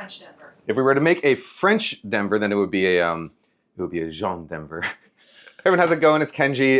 French Denver? If we were to make a French Denver, then it would be a Jean Denver. Everyone, how's it going? It's Kenji.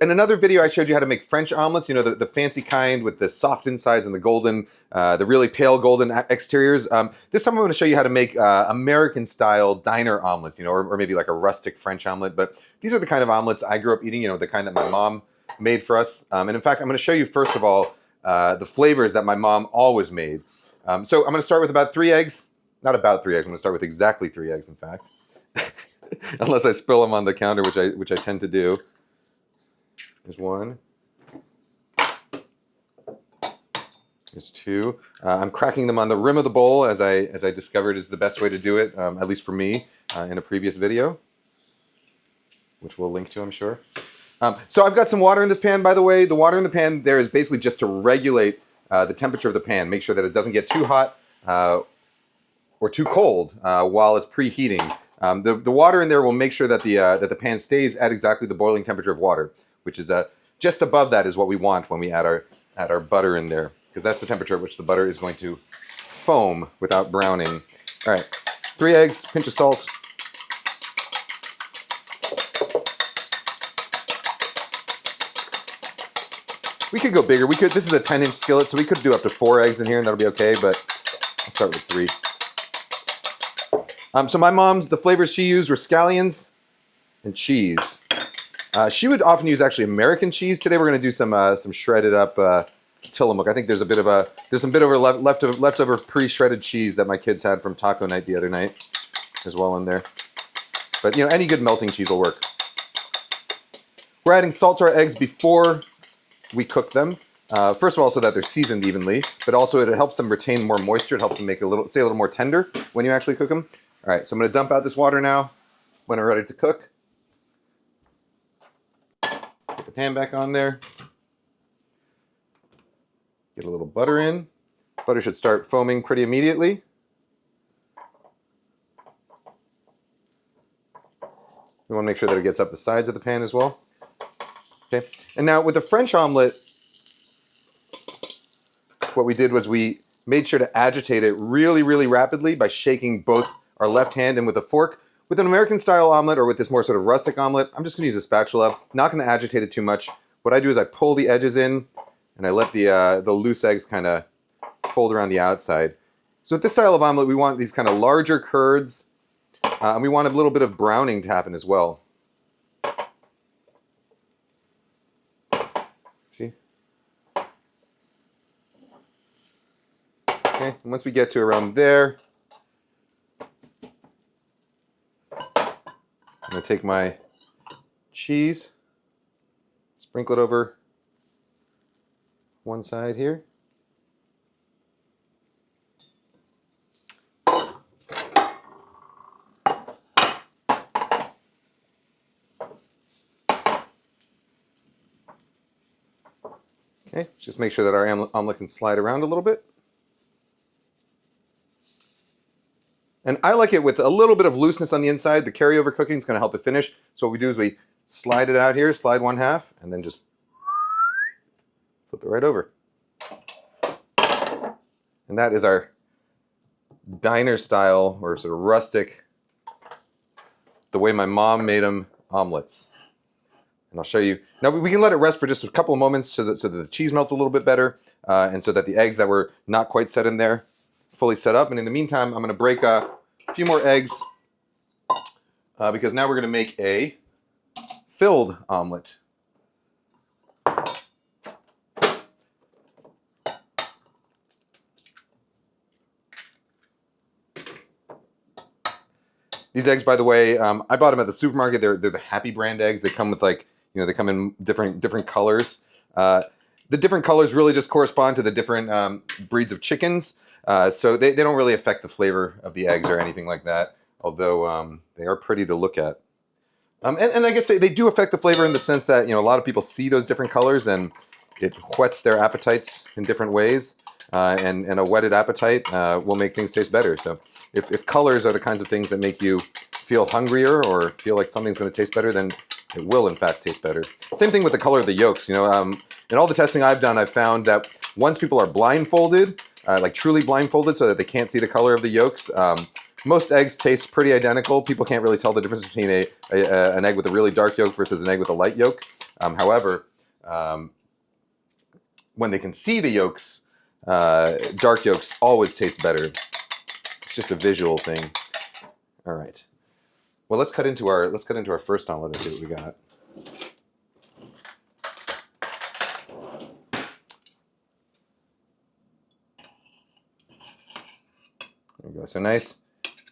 In another video, I showed you how to make French omelets. You know, the fancy kind with the soft insides and the golden, the really pale golden exteriors. This time I'm going to show you how to make American-style diner omelets, you know, or maybe like a rustic French omelet. But these are the kind of omelets I grew up eating, you know, the kind that my mom made for us. And in fact, I'm going to show you, first of all, the flavors that my mom always made. So I'm going to start with about 3 eggs. Not about 3 eggs. I'm going to start with exactly 3 eggs, in fact. Unless I spill them on the counter, which I tend to do. There's 1. There's 2. I'm cracking them on the rim of the bowl, as I discovered is the best way to do it, at least for me, in a previous video, which we'll link to, I'm sure. So I've got some water in this pan, by the way. The water in the pan there is basically just to regulate the temperature of the pan, make sure that it doesn't get too hot or too cold while it's preheating. The water in there will make sure that the pan stays at exactly the boiling temperature of water, which is just above that is what we want when we add our butter in there, because that's the temperature at which the butter is going to foam without browning. All right, 3 eggs, pinch of salt. We could go bigger. This is a 10-inch skillet, so we could do up to 4 eggs in here, and that'll be okay, but I'll start with 3. So my mom's, the flavors she used were scallions and cheese. She would often use actually American cheese. Today we're going to do some shredded up Tillamook. I think there's some bit over leftover pre-shredded cheese that my kids had from taco night the other night as well in there. But you know, any good melting cheese will work. We're adding salt to our eggs before we cook them. First of all, so that they're seasoned evenly, but also it helps them retain more moisture. It helps them make a little more tender when you actually cook them. All right, so I'm going to dump out this water now when we're ready to cook. Put the pan back on there. Get a little butter in. Butter should start foaming pretty immediately. We want to make sure that it gets up the sides of the pan as well. Okay, and now with the French omelet, what we did was we made sure to agitate it really, really rapidly by shaking both our left hand and with a fork. With an American-style omelet, or with this more sort of rustic omelet, I'm just going to use a spatula. Not going to agitate it too much. What I do is I pull the edges in, and I let the loose eggs kind of fold around the outside. So with this style of omelet, we want these kind of larger curds, and we want a little bit of browning to happen as well. See? Okay, and once we get to around there, I'm going to take my cheese, sprinkle it over one side here. Okay, just make sure that our omelet can slide around a little bit. And I like it with a little bit of looseness on the inside. The carryover cooking is going to help it finish. So what we do is we slide it out here, slide 1/2, and then just flip it right over. And that is our diner style, or sort of rustic, the way my mom made them, omelets. And I'll show you. Now we can let it rest for just a couple of moments so that the cheese melts a little bit better, and so that the eggs that were not quite set in there fully set up. And in the meantime, I'm going to break a few more eggs because now we're going to make a filled omelet. These eggs, by the way, I bought them at the supermarket. They're the Happy brand eggs. They come with, like, you know, they come in different colors. The different colors really just correspond to the different breeds of chickens. So they don't really affect the flavor of the eggs or anything like that, although they are pretty to look at. And I guess they do affect the flavor in the sense that, you know, a lot of people see those different colors and it whets their appetites in different ways. And a whetted appetite will make things taste better. So if colors are the kinds of things that make you feel hungrier or feel like something's going to taste better, then it will in fact taste better. Same thing with the color of the yolks. You know, in all the testing I've done, I've found that once people are blindfolded, like truly blindfolded so that they can't see the color of the yolks. Most eggs taste pretty identical. People can't really tell the difference between an egg with a really dark yolk versus an egg with a light yolk. However, when they can see the yolks, dark yolks always taste better. It's just a visual thing. All right. Well, let's cut into our first omelet and see what we got. There we go. So nice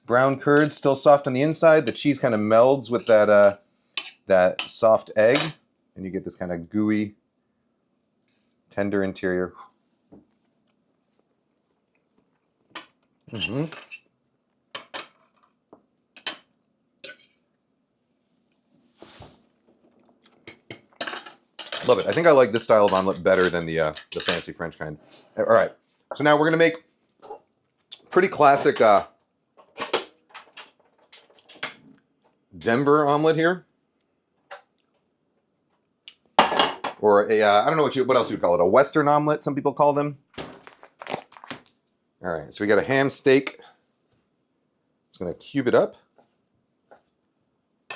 brown curd, still soft on the inside. The cheese kind of melds with that that soft egg, and you get this kind of gooey, tender interior. Mm-hmm. Love it. I think I like this style of omelet better than the fancy French kind. All right. So now we're gonna make pretty classic Denver omelet here, or a I don't know what else you would call it. A Western omelet, some people call them. All right. So we got a ham steak. Just gonna cube it up.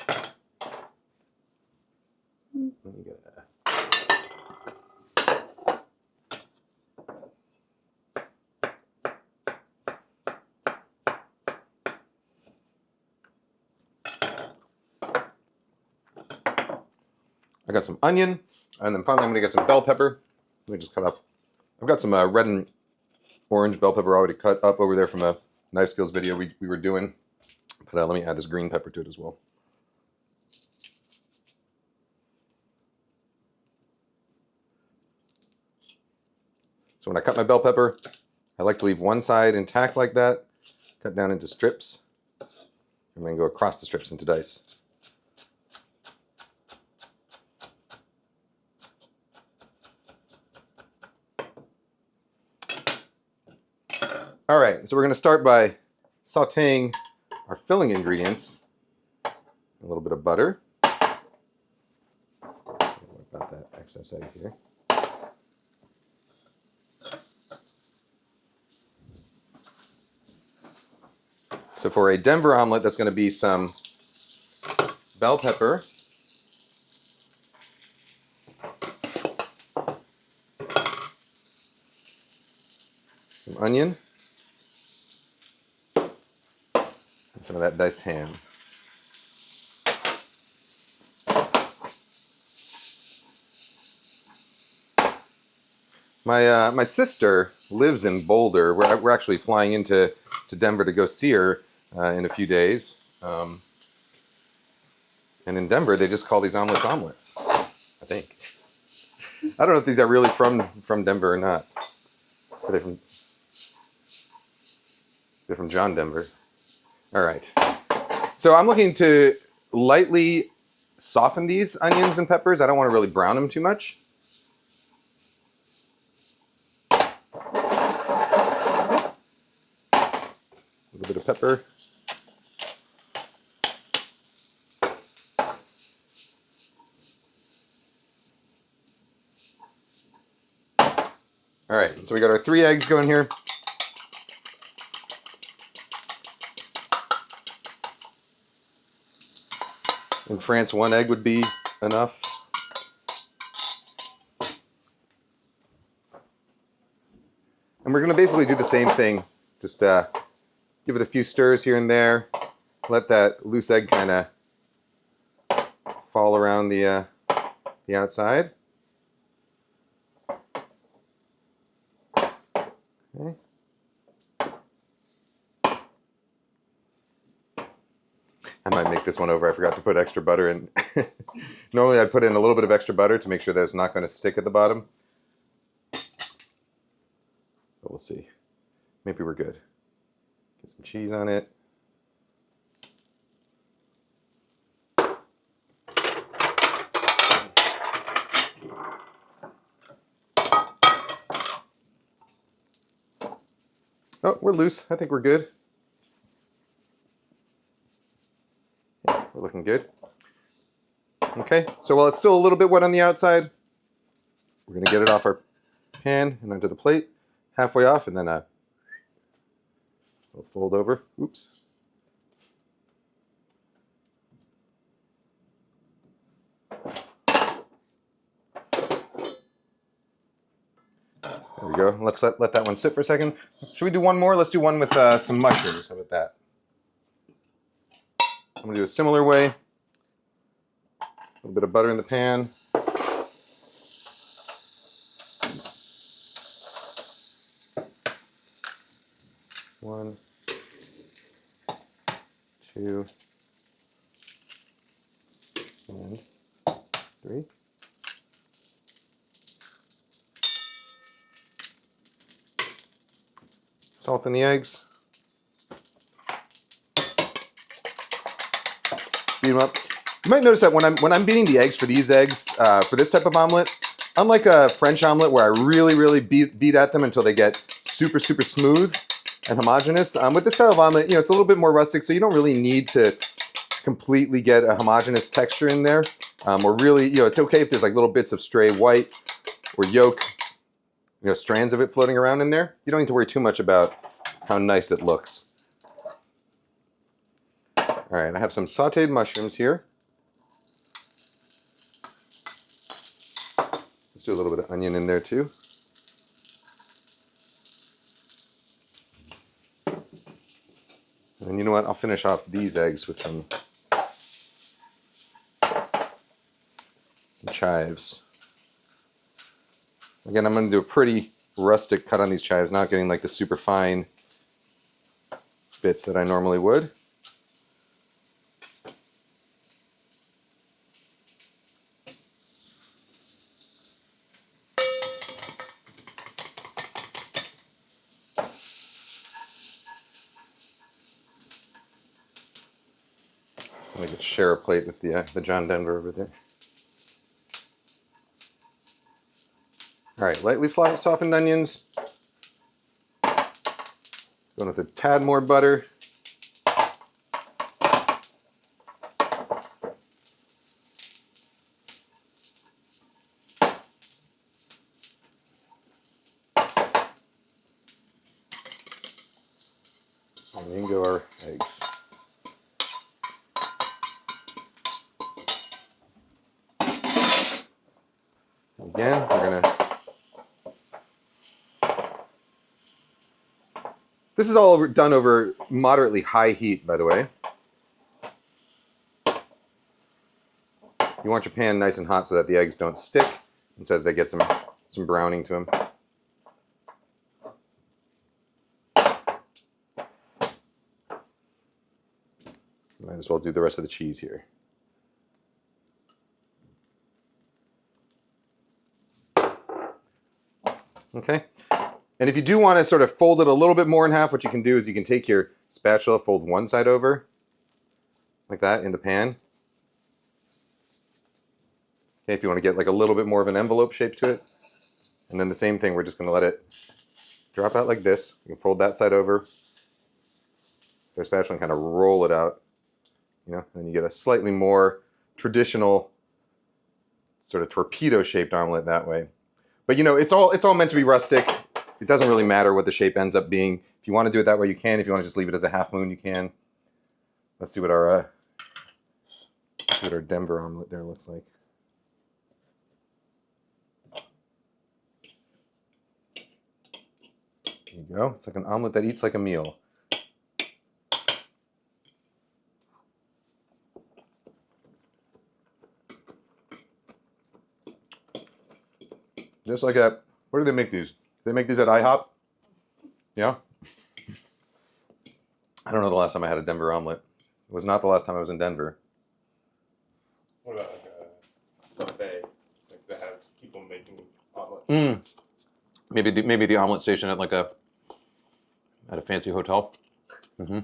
Let me get that. I got some onion, and then finally I'm going to get some bell pepper. Let me just cut up. I've got some red and orange bell pepper already cut up over there from a knife skills video we were doing. But let me add this green pepper to it as well. So when I cut my bell pepper, I like to leave one side intact like that, cut down into strips, and then go across the strips into dice. All right, so we're going to start by sauteing our filling ingredients. A little bit of butter. What about that excess out of here? So for a Denver omelet, that's going to be some bell pepper, some onion, and some of that diced ham. My sister lives in Boulder. We're actually flying into Denver to go see her in a few days. And in Denver, they just call these omelets omelets, I think. I don't know if these are really from Denver or not. Are they from? They're from John Denver. All right. So I'm looking to lightly soften these onions and peppers. I don't want to really brown them too much. A little bit of pepper. All right, so we got our 3 eggs going here. In France, 1 egg would be enough. And we're going to basically do the same thing. Just give it a few stirs here and there. Let that loose egg kind of fall around the outside. Okay. I might make this one over. I forgot to put extra butter in. Normally I'd put in a little bit of extra butter to make sure that it's not going to stick at the bottom. But we'll see. Maybe we're good. Get some cheese on it. Oh, we're loose. I think we're good. Yeah, we're looking good. Okay, so while it's still a little bit wet on the outside, we're going to get it off our pan and onto the plate. halfway off, and then we'll fold over. Oops. There we go. Let's let that one sit for a second. Should we do one more? Let's do one with some mushrooms. How about that? I'm going to do a similar way. A little bit of butter in the pan. One, two, and three. Salt in the eggs. Beat them up. You might notice that when I'm beating the eggs for these eggs, for this type of omelet, unlike a French omelet where I really beat at them until they get super smooth and homogeneous, with this style of omelet, you know, it's a little bit more rustic, so you don't really need to completely get a homogeneous texture in there. Or really, you know, it's okay if there's like little bits of stray white or yolk, you know, strands of it floating around in there. You don't need to worry too much about how nice it looks. All right, I have some sauteed mushrooms here. Let's do a little bit of onion in there too. And then you know what? I'll finish off these eggs with some chives. Again, I'm going to do a pretty rustic cut on these chives, not getting like the super fine bits that I normally would. I'm going to share a plate with the John Denver over there. All right, lightly softened onions. Going with a tad more butter. And in go our eggs. Again, we're going to... This is all done over moderately high heat, by the way. You want your pan nice and hot so that the eggs don't stick and so that they get some browning to them. Might as well do the rest of the cheese here. Okay. And if you do want to sort of fold it a little bit more in half, what you can do is you can take your spatula, fold one side over, like that, in the pan. Okay, if you want to get like a little bit more of an envelope shape to it. And then the same thing, we're just going to let it drop out like this. You can fold that side over, your spatula, and kind of roll it out. You know, and you get a slightly more traditional sort of torpedo-shaped omelet that way. But you know, it's all meant to be rustic. It doesn't really matter what the shape ends up being. If you want to do it that way, you can. If you want to just leave it as a half moon, you can. Let's see what our Denver omelet there looks like. There you go. It's like an omelet that eats like a meal. Just like where do they make these? They make these at IHOP? Yeah? I don't know the last time I had a Denver omelet. It was not the last time I was in Denver. What about like a buffet? Like they have people making omelets? Maybe the omelet station at like at a fancy hotel. All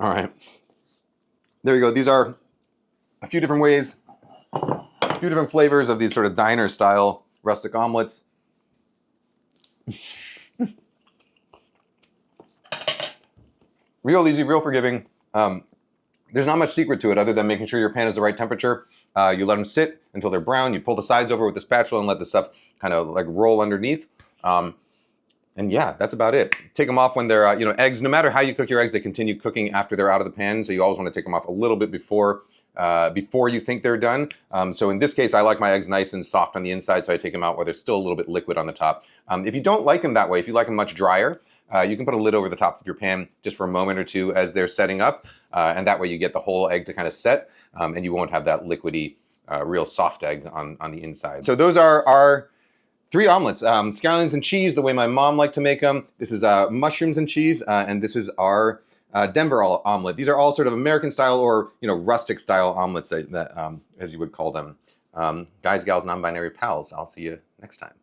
right. There you go. These are a few different ways, a few different flavors of these sort of diner style rustic omelets. Real easy, real forgiving. There's not much secret to it other than making sure your pan is the right temperature. You let them sit until they're brown. You pull the sides over with the spatula and let the stuff kind of like roll underneath. And yeah, that's about it. Take them off when they're, eggs, no matter how you cook your eggs, they continue cooking after they're out of the pan. So you always want to take them off a little bit before you think they're done. So in this case, I like my eggs nice and soft on the inside, so I take them out where there's still a little bit liquid on the top. If you don't like them that way, if you like them much drier, you can put a lid over the top of your pan just for a moment or two as they're setting up. And that way you get the whole egg to kind of set, and you won't have that liquidy, real soft egg on the inside. So those are our 3 omelets, scallions and cheese, the way my mom liked to make them. This is mushrooms and cheese, and this is our Denver omelet. These are all sort of American style or rustic style omelets that as you would call them. Guys, gals, non-binary pals. I'll see you next time.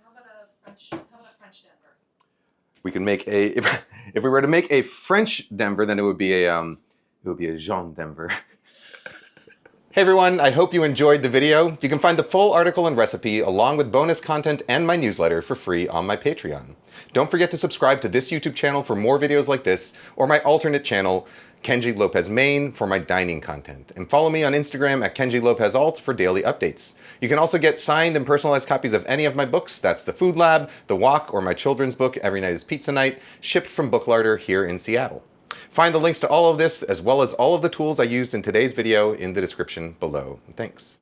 How about a French Denver? We can make a if we were to make a French Denver, then it would be a Jean Denver. Hey everyone, I hope you enjoyed the video. You can find the full article and recipe along with bonus content and my newsletter for free on my Patreon. Don't forget to subscribe to this YouTube channel for more videos like this, or my alternate channel, Kenji Lopez Main, for my dining content. And follow me on Instagram at Kenji Lopez-Alt for daily updates. You can also get signed and personalized copies of any of my books. That's The Food Lab, The Walk, or my children's book, Every Night is Pizza Night, shipped from Book Larder here in Seattle. Find the links to all of this, as well as all of the tools I used in today's video, in the description below. Thanks.